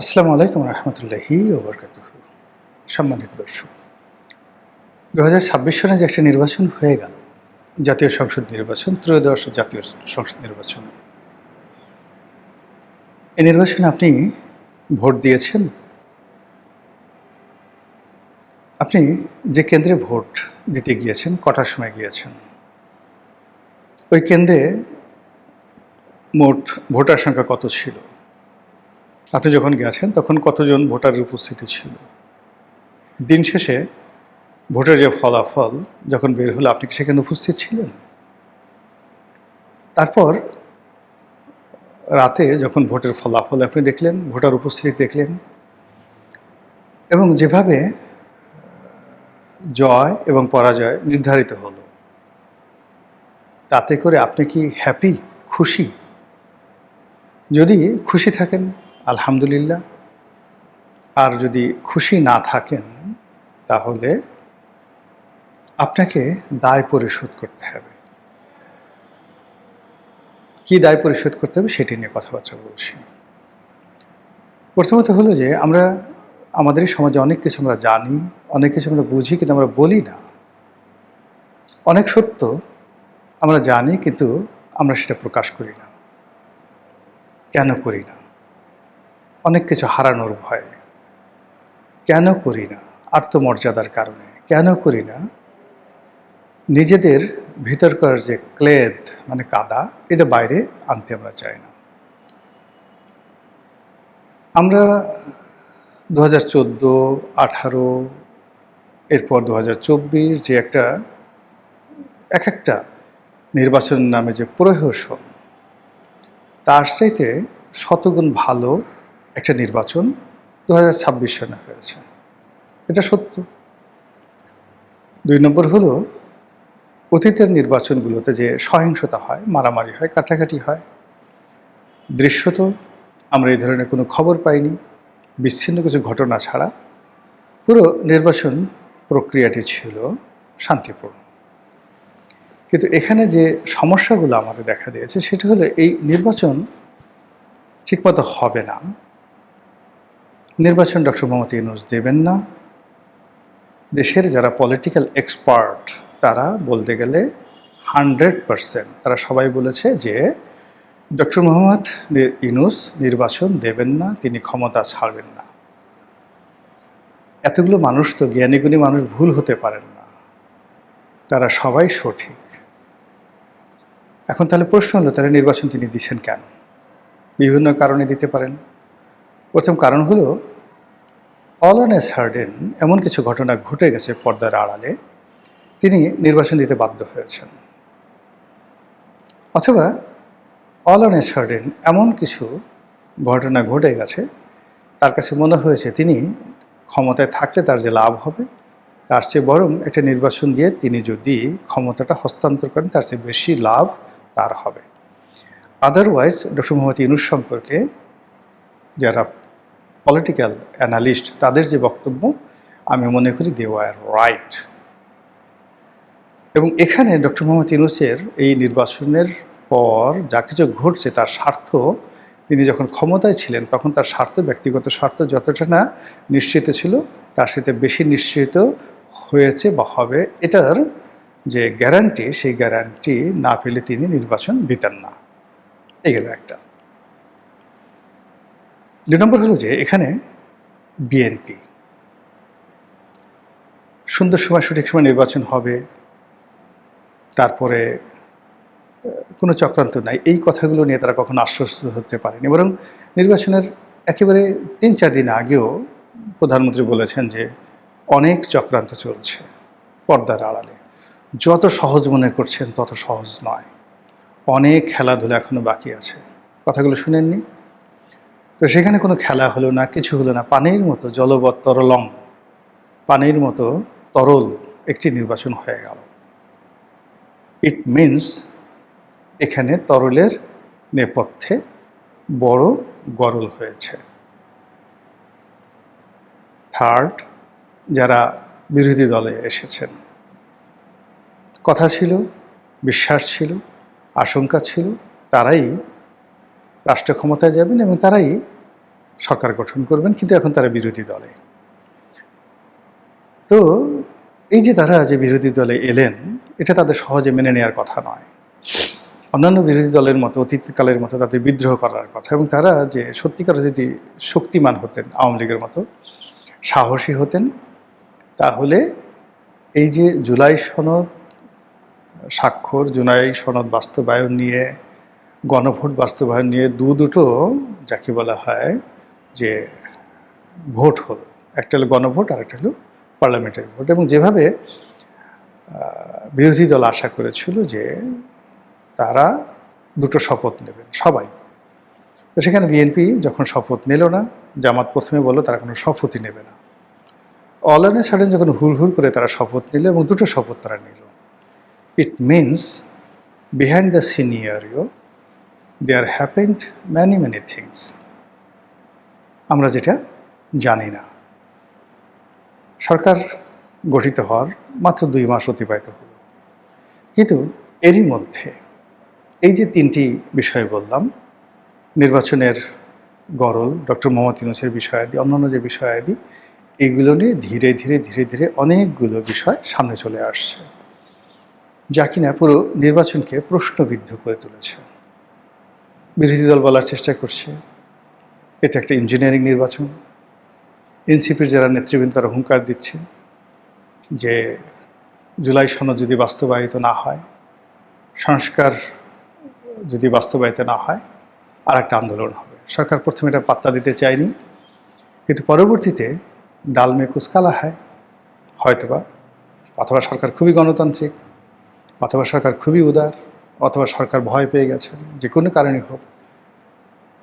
আসসালামু আলাইকুম রহমতুল্লাহি ওবরকাতুহু। সম্মানিত দর্শক, 2026 সনে যে একটা নির্বাচন হয়ে গেল, জাতীয় সংসদ নির্বাচন, ত্রয়োদশ জাতীয় সংসদ নির্বাচন। এই নির্বাচনে আপনি ভোট দিয়েছেন? আপনি যে কেন্দ্রে ভোট দিতে গিয়েছেন, কটার সময় গিয়েছেন? ওই কেন্দ্রে মোট ভোটার সংখ্যা কত ছিল? আপনি যখন গেছেন তখন কতজন ভোটারের উপস্থিতি ছিল? দিন শেষে ভোটের যে ফলাফল যখন বের হলো, আপনি কি সেখানে উপস্থিত ছিলেন? তারপর রাতে যখন ভোটের ফলাফল আপনি দেখলেন, ভোটার উপস্থিতি দেখলেন, এবং যেভাবে জয় এবং পরাজয় নির্ধারিত হলো, তাতে করে আপনি কি হ্যাপি, খুশি? যদি খুশি থাকেন আলহামদুলিল্লাহ, আর যদি খুশি না থাকেন তাহলে আপনাকে দায় পরিশোধ করতে হবে। কি দায় পরিশোধ করতে হবে সেটি নিয়ে কথাবার্তা বলছি। প্রথমত হলো যে আমরা আমাদের এই সমাজে অনেক কিছু আমরা জানি, অনেক কিছু আমরা বুঝি, কিন্তু আমরা বলি না। অনেক সত্য আমরা জানি, কিন্তু আমরা সেটা প্রকাশ করি না। কেন করি না? অনেক কিছু হারানোর ভয়ে। কেন করি না? আত্মমর্যাদার কারণে। কেন করি না? নিজেদের ভিতরকার যে ক্লেদ, মানে কাদা, এটা বাইরে আনতে আমরা চাই না। আমরা 2014, 18, এরপর 2024 যে এক একটা নির্বাচন নামে যে প্রহসন, তার চাইতে শতগুণ ভালো একটা নির্বাচন 2026 সনে হয়েছে। এটা সত্য। 2 নম্বর হলো, অতীতের নির্বাচনগুলোতে যে সহিংসতা হয়, মারামারি হয়, কাটাকাটি হয়, দৃশ্যত আমরা এই ধরনের কোনো খবর পাইনি। বিচ্ছিন্ন কিছু ঘটনা ছাড়া পুরো নির্বাচন প্রক্রিয়াটি ছিল শান্তিপূর্ণ। কিন্তু এখানে যে সমস্যাগুলো আমাদের দেখা দিয়েছে সেটা হলো, এই নির্বাচন ঠিকমতো হবে না। নির্বাচন ডক্টর মোহাম্মদ ইউনূস দেবেন না। দেশের যারা পলিটিক্যাল এক্সপার্ট, তারা বলতে গেলে 100% তারা সবাই বলেছে যে ডক্টর মোহাম্মদ ইউনূস নির্বাচন দেবেন না, তিনি ক্ষমতা ছাড়বেন না। এতগুলো মানুষ তো জ্ঞানীগুণী মানুষ, ভুল হতে পারেন না, তারা সবাই সঠিক। এখন তাহলে প্রশ্ন হলো, তাহলে নির্বাচন তিনি দিচ্ছেন কেন? বিভিন্ন কারণে দিতে পারেন। প্রথম কারণ হলো, অল অন এ সার্টেন এমন কিছু ঘটনা ঘটে গেছে পর্দার আড়ালে, তিনি নির্বাচন দিতে বাধ্য হয়েছেন। অথবা অল অন এ সার্টেন এমন কিছু ঘটনা ঘটে গেছে, তার কাছে মনে হয়েছে তিনি ক্ষমতায় থাকলে তার যে লাভ হবে, তার চেয়ে বরং একটা নির্বাচন দিয়ে তিনি যদি ক্ষমতাটা হস্তান্তর করেন, তার চেয়ে বেশি লাভ তার হবে। আদারওয়াইজ ডক্টর মোহাম্মদ ইউনূস সম্পর্কে যারা পলিটিক্যাল অ্যানালিস্ট, তাদের যে বক্তব্য, আমি মনে করি দে ওয়ার রাইট। এবং এখানে ডক্টর মোহাম্মদ ইউনূসের এই নির্বাচনের পর যা কিছু ঘটছে, তার স্বার্থ, তিনি যখন ক্ষমতায় ছিলেন তখন তার স্বার্থ, ব্যক্তিগত স্বার্থ যতটা না নিশ্চিত ছিল, তার সাথে বেশি নিশ্চিত হয়েছে বা হবে, এটার যে গ্যারান্টি, সেই গ্যারান্টি না পেলে তিনি নির্বাচন দিতেন না। এই গেল একটা। 2 নম্বর হলো যে এখানে বিএনপি সুন্দর সময়, সঠিক সময় নির্বাচন হবে, তারপরে কোনো চক্রান্ত নাই, এই কথাগুলো নিয়ে তারা কখনো আশ্বস্ত হতে পারেনি। বরং নির্বাচনের একেবারে 3-4 দিন আগেও প্রধানমন্ত্রী বলেছেন যে অনেক চক্রান্ত চলছে পর্দার আড়ালে। যত সহজ মনে করছেন তত সহজ নয়, অনেক খেলাধুলা এখনো বাকি আছে। কথাগুলো শুনেননি? তো সেখানে কোনো খেলা হলো না, কিছু হলো না। পানির মতো জলবৎ তরলং, পানির মতো তরল একটি নির্বাচন হয়ে গেল। ইট মিনস এখানে তরলের নেপথ্যে বড় গরল হয়েছে। থার্ড, যারা বিরোধী দলে এসেছেন, কথা ছিল, বিশ্বাস ছিল, আশঙ্কা ছিল, তারাই রাষ্ট্র ক্ষমতায় যাবেন এবং তারাই সরকার গঠন করবেন, কিন্তু এখন তারা বিরোধী দলে। তো এই যে তারা যে বিরোধী দলে এলেন, এটা তাদের সহজে মেনে নেওয়ার কথা নয়। অন্যান্য বিরোধী দলের মতো অতীতকালের মতো তাদের বিদ্রোহ করার কথা, এবং তারা যে সত্যিকার যদি শক্তিমান হতেন, আওয়ামী লীগের মতো সাহসী হতেন, তাহলে এই যে জুলাই সনদ স্বাক্ষর, জুলাই সনদ বাস্তবায়ন নিয়ে, গণভোট বাস্তবায়ন নিয়ে দুটো যাকে বলা হয় যে ভোট হলো, একটা হলো গণভোট আর একটা হলো পার্লামেন্টারি ভোট, এবং যেভাবে বিরোধী দল আশা করেছিল যে তারা দুটো শপথ নেবেন সবাই, তো সেখানে বিএনপি যখন শপথ নিল না, জামাত প্রথমে বলল তারা কোনো শপথই নেবে না। অল অন এ সাডেন যখন হুড় করে তারা শপথ নিল, এবং দুটো শপথ তারা নিল, it means behind the scenario there happened many things, আমরা যেটা জানি না। সরকার গঠিত হওয়ার মাত্র 2 মাস অতিবাহিত হল, কিন্তু এরই মধ্যে এই যে 3টি বিষয় বললাম, নির্বাচনের গরল, ডক্টর মোহাম্মদ ইউনূসের বিষয়াদি, অন্যান্য যে বিষয়াদি, এগুলো নিয়ে ধীরে ধীরে অনেকগুলো বিষয় সামনে চলে আসছে, যা কিনা পুরো নির্বাচনকে প্রশ্নবিদ্ধ করে তুলেছে। বিরোধী দল বলার চেষ্টা করছে এটা একটা ইঞ্জিনিয়ারিং নির্বাচন। এনসিপির যারা নেতৃবৃন্দ তারা হুঙ্কার দিচ্ছে যে জুলাই সনদ যদি বাস্তবায়িত না হয়, সংস্কার যদি বাস্তবায়িত না হয়, আর একটা আন্দোলন হবে। সরকার প্রথমে এটা পাত্তা দিতে চায়নি, কিন্তু পরবর্তীতে ডাল মে কুছ কালা হয়, হয়তোবা অথবা সরকার খুবই গণতান্ত্রিক, অথবা সরকার খুবই উদার, অথবা সরকার ভয় পেয়ে গেছেন, যে কোনো কারণে হোক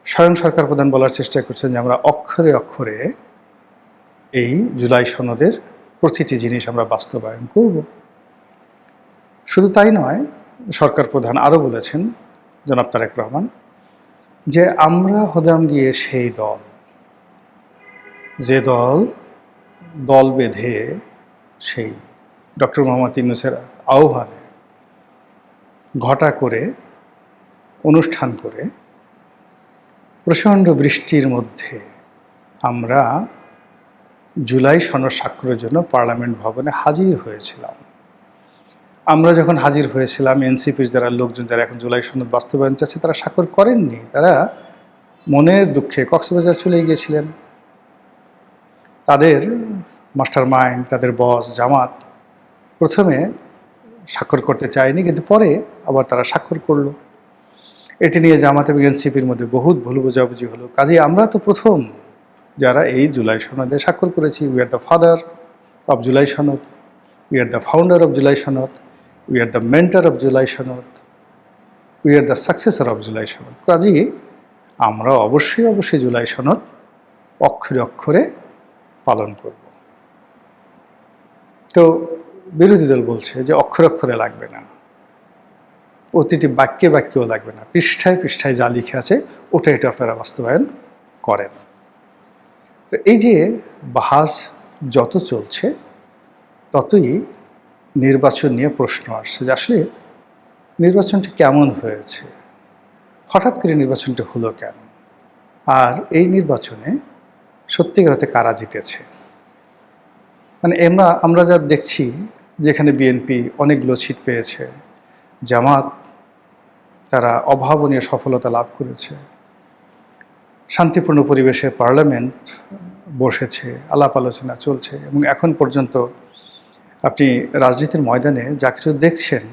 স্বয়ং সরকার প্রধান বলার চেষ্টা করছেন যে আমরা অক্ষরে অক্ষরে এই জুলাই সনদের প্রতিটি জিনিস আমরা বাস্তবায়ন করব। শুধু তাই নয়, সরকার প্রধান আরও বলেছেন, জনাব তারেক রহমান, যে আমরা হদাম গিয়ে সেই দল, যে দল বেঁধে সেই ডক্টর মোহাম্মদ ইউনূসের আহ্বানে ঘটা করে অনুষ্ঠান করে প্রচণ্ড বৃষ্টির মধ্যে আমরা জুলাই সনদ স্বাক্ষরের জন্য পার্লামেন্ট ভবনে হাজির হয়েছিলাম। আমরা যখন হাজির হয়েছিলাম, এনসিপির যারা লোকজন যারা এখন জুলাই সনদ বাস্তবায়ন চাচ্ছে তারা স্বাক্ষর করেননি, তারা মনের দুঃখে কক্সবাজার চলে গিয়েছিলেন। তাদের মাস্টার মাইন্ড, তাদের বস জামাত প্রথমে স্বাক্ষর করতে চায়নি, কিন্তু পরে আবার তারা স্বাক্ষর করলো। এটি নিয়ে জামাত এবং এনসিপির মধ্যে বহুত ভুল বোঝাবুঝি হলো। কাজেই আমরা তো প্রথম যারা এই জুলাই সনদে স্বাক্ষর করেছি। We are the father of July সনদ, we are the founder of July সনদ, we are the mentor of July সনদ, we are the successor of July সনদ। কাজেই আমরা অবশ্যই জুলাই সনদ অক্ষরে অক্ষরে পালন করব। তো বিরোধী দল বলছে যে অক্ষরে অক্ষরে লাগবে না, প্রতিটি বাক্যেও লাগবে না, পৃষ্ঠায় যা লিখে আছে ওটা আপনারা বাস্তবায়ন করেন। তো এই যে বাহাস যত চলছে, ততই নির্বাচন নিয়ে প্রশ্ন আসছে যে আসলে নির্বাচনটি কেমন হয়েছে, হঠাৎ করে নির্বাচনটি হলো কেন, আর এই নির্বাচনে সত্যিকার অর্থে কারা জিতেছে। মানে আমরা যা দেখছি, যেখানে বিএনপি অনেকগুলো সিট পেয়েছে, জামাত তারা অভাবনীয় সফলতা লাভ করেছে, শান্তিপূর্ণ পরিবেশে পার্লামেন্ট বসেছে, আলাপ আলোচনা চলছে, এবং এখন পর্যন্ত আপনি রাজনীতির ময়দানে যা কিছু দেখছেন,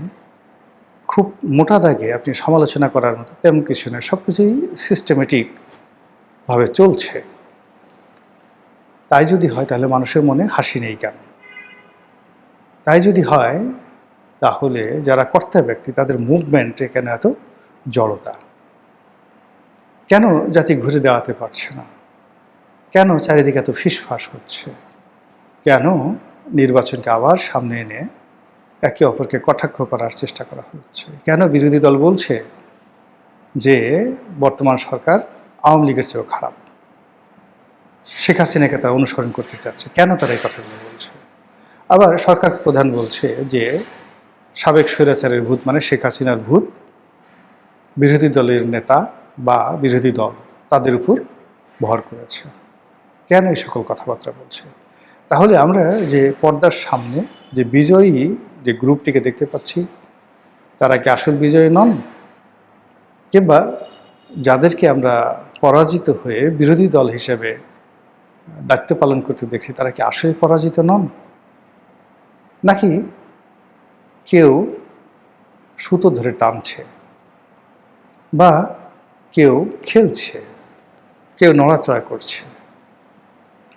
খুব মোটা দাগে আপনি সমালোচনা করার মতো তেমন কিছু নয়, সব কিছুই সিস্টেমেটিকভাবে চলছে। তাই যদি হয় তাহলে মানুষের মনে হাসি নেই কেন? তাই যদি হয় তাহলে যারা কর্তা ব্যক্তি তাদের মুভমেন্টে কেন এত জড়তা? কেন জাতি ঘুরে দাঁড়াতে পারছে না? কেন চারিদিকে এত ফিসফাস হচ্ছে? কেন নির্বাচনকে আবার সামনে এনে একে অপরকে কটাক্ষ করার চেষ্টা করা হচ্ছে? কেন বিরোধী দল বলছে যে বর্তমান সরকার আওয়ামী লীগের চেয়েও খারাপ, শেখ হাসিনাকে তারা অনুসরণ করতে চাচ্ছে? কেন তারা এই কথাগুলো বলছে? আবার সরকার প্রধান বলছে যে সাবেক স্বৈরাচারের ভূত মানে শেখ হাসিনার ভূত বিরোধী দলের নেতা বা বিরোধী দল তাদের উপর ভর করেছে? কেন এই সকল কথাবার্তা বলছে? তাহলে আমরা যে পর্দার সামনে যে বিজয়ী যে গ্রুপটিকে দেখতে পাচ্ছি, তারা কি আসল বিজয়ী নন? কিংবা যাদেরকে আমরা পরাজিত হয়ে বিরোধী দল হিসেবে দায়িত্ব পালন করতে দেখছি, তারা কি আসলে পরাজিত নন? নাকি কেউ সুতো ধরে টানছে, বা কেউ খেলছে, কেউ নড়াচড়া করছে?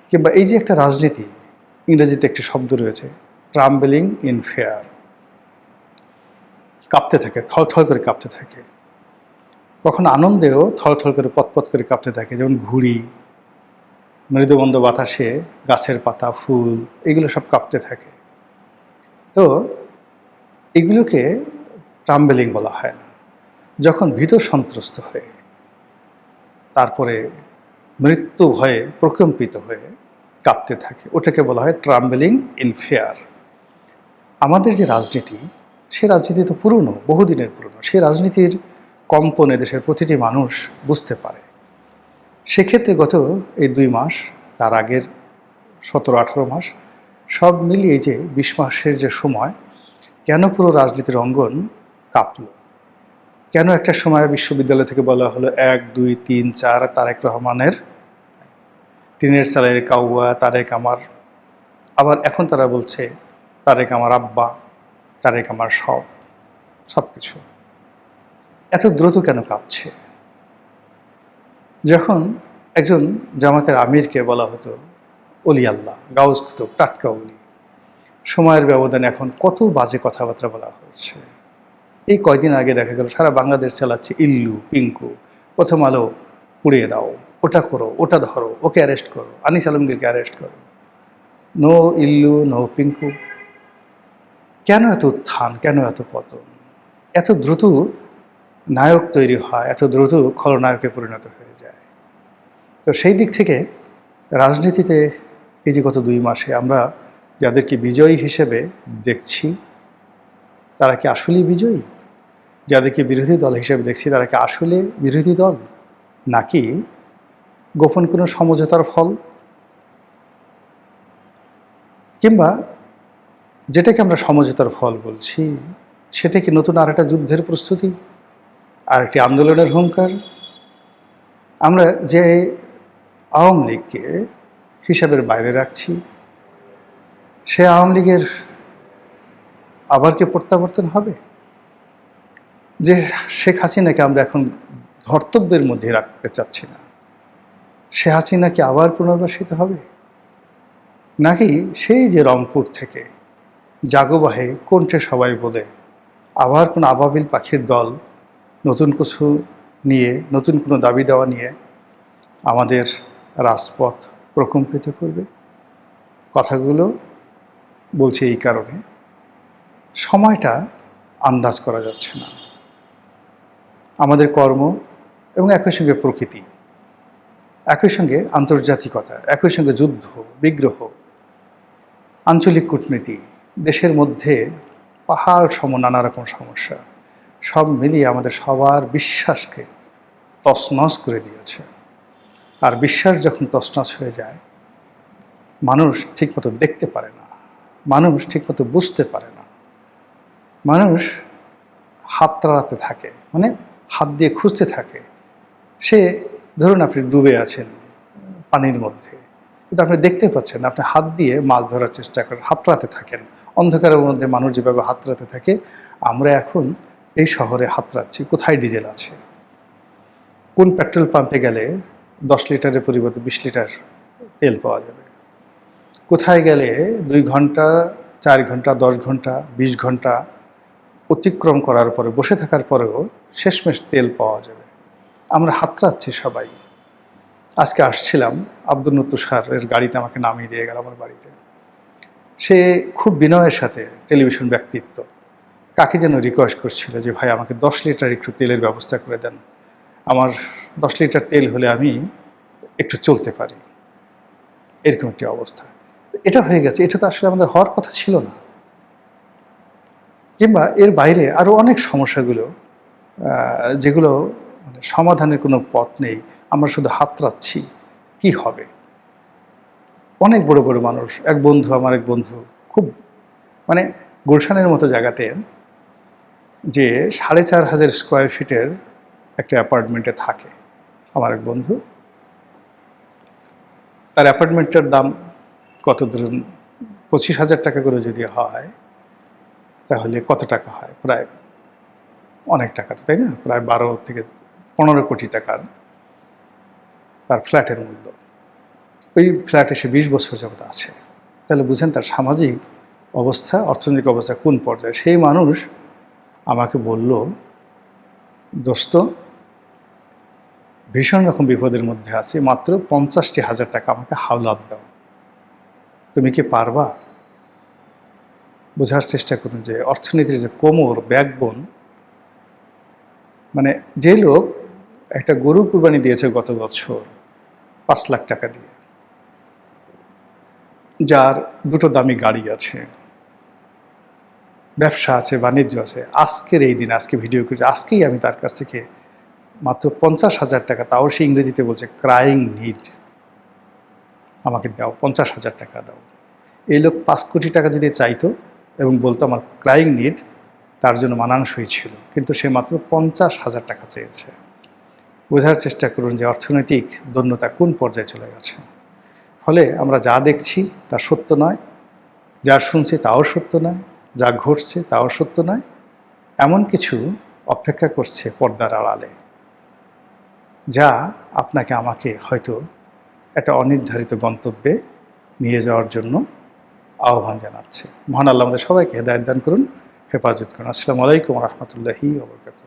কিংবা এই যে একটা রাজনীতি, ইংরেজিতে একটি শব্দ রয়েছে, ট্রাম্বলিং ইন ফেয়ার, কাঁপতে থাকে, থরথর করে কাঁপতে থাকে। কখনো আনন্দেও থরথর করে পতপত করে কাঁপতে থাকে, যেমন ঘুড়ি, মৃদুমন্দ বাতাসে গাছের পাতা, ফুল, এগুলো সব কাঁপতে থাকে। তো এগুলোকে ট্রাম্বলিং বলা হয় না। যখন ভীত সন্ত্রস্ত হয়ে, তারপরে মৃত্যু ভয়ে প্রকম্পিত হয়ে কাঁপতে থাকে, ওটাকে বলা হয় ট্রাম্বলিং ইন ফেয়ার। আমাদের যে রাজনীতি, সে রাজনীতি তো পুরনো, বহুদিনের পুরনো। সেই রাজনীতির কম্পনে দেশের প্রতিটি মানুষ বুঝতে পারে। সেক্ষেত্রে গত এই 2 মাস, তার আগের 17-18 মাস, সব মিলিয়ে যে 20 মাসের যে সময়, কেন পুরো রাজনীতির অঙ্গন কাঁপল? কেন একটা সময় বিশ্ববিদ্যালয় থেকে বলা হলো 1, 2, 3, 4 তারেক রহমানের, টিনের চালের কাউয়া তারেক আমার, আবার এখন তারা বলছে তারেক আমার আব্বা, তারেক আমার সব কিছু। এত দ্রুত কেন কাঁপছে? যখন একজন জামাতের আমিরকে বলা হতো অলি আল্লাহ, গাউস কুতুব, টাটকা অলি, সময়ের ব্যবধানে এখন কত বাজে কথাবার্তা বলা হচ্ছে। এই কয়দিন আগে দেখা গেল সারা বাংলাদেশ চালাচ্ছে ইল্লু, পিঙ্কু, প্রথম আলো পুড়িয়ে দাও, ওটা করো, ওটা ধরো, ওকে অ্যারেস্ট করো, আনিস আলমগীরকে অ্যারেস্ট করো। নো ইল্লু, নো পিঙ্কু। কেন এত উত্থান, কেন এত পতন? এত দ্রুত নায়ক তৈরি হয়, এত দ্রুত খলনায়কে পরিণত হয়ে যায়। তো সেই দিক থেকে রাজনীতিতে এই যে গত 2 মাসে আমরা যাদেরকে বিজয়ী হিসেবে দেখছি, তারা কি আসলেই বিজয়ী? যাদেরকে বিরোধী দল হিসেবে দেখছি, তারা কি আসলে বিরোধী দল, নাকি গোপন কোনো সমঝোতার ফল? কিংবা যেটাকে আমরা সমঝোতার ফল বলছি, সেটা কি নতুন আর একটা যুদ্ধের প্রস্তুতি, আর একটি আন্দোলনের হুঙ্কার? আমরা যে আওয়ামী লীগকে হিসাবের বাইরে রাখছি, সে আওয়ামী লীগের আবার কি প্রত্যাবর্তন হবে? যে শেখ হাসিনাকে আমরা এখন ধর্তব্যের মধ্যে রাখতে চাচ্ছি না, সে হাসিনা কি আবার পুনর্বাসিত হবে? নাকি সেই যে রংপুর থেকে জাগোবাহে কণ্ঠে সবাই বলে আবার কোনো আবাবিল পাখির দল নতুন কিছু নিয়ে, নতুন কোনো দাবি দেওয়া নিয়ে আমাদের রাজপথ প্রকম্পিত করবে? কথাগুলো বলছি এই কারণে, সময়টা আন্দাজ করা যাচ্ছে না। আমাদের কর্ম এবং একই সঙ্গে প্রকৃতি, একই সঙ্গে আন্তর্জাতিকতা, একই সঙ্গে যুদ্ধ, বিগ্রহ, আঞ্চলিক কূটনীতি, দেশের মধ্যে পাহাড় সম নানা রকম সমস্যা, সব মিলিয়ে আমাদের সবার বিশ্বাসকে তছনছ করে দিয়েছে। আর বিশ্বাস যখন তছনছ হয়ে যায়, মানুষ ঠিকমতো দেখতে পারে না, মানুষ ঠিকমতো বুঝতে পারে না, মানুষ হাতড়াতে থাকে, মানে হাত দিয়ে খুঁজতে থাকে। সে ধরুন আপনি ডুবে আছেন পানির মধ্যে, কিন্তু আপনি দেখতে পাচ্ছেন, আপনি হাত দিয়ে মাছ ধরার চেষ্টা করেন, হাতড়াতে থাকেন। অন্ধকারের মধ্যে মানুষ যেভাবে হাতড়াতে থাকে, আমরা এখন এই শহরে হাতড়াচ্ছি কোথায় ডিজেল আছে, কোন পেট্রোল পাম্পে গেলে 10 লিটারের পরিবর্তে 20 লিটার তেল পাওয়া যাবে, কোথায় গেলে 2 ঘন্টা, 4 ঘন্টা, 10 ঘন্টা, 20 ঘন্টা অতিক্রম করার পরে, বসে থাকার পরেও শেষমেশ তেল পাওয়া যাবে। আমরা হাতড়াচ্ছি সবাই। আজকে আসছিলাম, আব্দুল তুষারের গাড়িতে আমাকে নামিয়ে দিয়ে গেল আমার বাড়িতে। সে খুব বিনয়ের সাথে, টেলিভিশন ব্যক্তিত্ব, কাকে যেন রিকোয়েস্ট করছিল যে ভাই আমাকে 10 লিটার একটু তেলের ব্যবস্থা করে দেন, আমার 10 লিটার তেল হলে আমি একটু চলতে পারি। এরকম একটি অবস্থা। এটা হয়ে গেছে, এটা তো আসলে আমাদের হওয়ার কথা ছিল না। কিংবা এর বাইরে আরও অনেক সমস্যাগুলো, যেগুলো মানে সমাধানের কোনো পথ নেই, আমরা শুধু হাতড়াচ্ছি, কি হবে? অনেক বড় বড় মানুষ, এক বন্ধু খুব মানে গুলশানের মতো জায়গাতে যে ৪,৫০০ স্কোয়ার ফিটের একটা অ্যাপার্টমেন্টে থাকে আমার এক বন্ধু। তার অ্যাপার্টমেন্টের দাম কত ধরুন ২৫,০০০ টাকা করে যদি হয়, তাহলে কত টাকা হয়? প্রায় অনেক টাকা তো, তাই না? প্রায় ১২ থেকে ১৫ কোটি টাকার তার ফ্ল্যাটের মূল্য। ওই ফ্ল্যাটে সে ২০ বছর যাবত আছে। তাহলে বুঝেন তার সামাজিক অবস্থা, অর্থনৈতিক অবস্থা কোন পর্যায়ে। সেই মানুষ আমাকে বলল, দোস্ত, ভীষণ রকম বিপদের মধ্যে আছি, মাত্র ৫০,০০০ টাকা আমাকে হাওলাত দাও, তুমি কি পারবা? বোঝার চেষ্টা করুন যে অর্থনীতির যে কোমর, ব্যাকবোন, মানে যে লোক একটা গরু কুরবানি দিয়েছে গত বছর ৫ লাখ টাকা দিয়ে, যার দুটো দামি গাড়ি আছে, ব্যবসা আছে, বাণিজ্য আছে, আজকের এই দিন, আজকে ভিডিও করেছে, আজকেই আমি তার কাছ থেকে মাত্র ৫০,০০০ টাকা, তাও সে ইংরেজিতে বলছে ক্রাইং নিড, আমাকে দাও, ৫০,০০০ টাকা দাও। এই লোক ৫ কোটি টাকা যদি চাইতো এবং বলতো আমার ক্রাইং নিড, তার জন্য মানানসই ছিল, কিন্তু সে মাত্র ৫০,০০০ টাকা চেয়েছে। বোঝার চেষ্টা করুন যে অর্থনৈতিক দৈন্যতা কোন পর্যায়ে চলে গেছে। ফলে আমরা যা দেখছি তা সত্য নয়, যা শুনছি তাও সত্য নয়, যা ঘটছে তাও সত্য নয়, এমন কিছু অপেক্ষা করছে পর্দার আড়ালে, যা আপনাকে আমাকে হয়তো একটা অনির্ধারিত গন্তব্যে নিয়ে যাওয়ার জন্য আহ্বান জানাচ্ছে। মহান আল্লাহ আমাদের সবাইকে হেদায়েত দান করুন, হেফাজত করুন। আসসালামু আলাইকুম ওয়া রাহমাতুল্লাহি ওয়া বারাকাতুহু।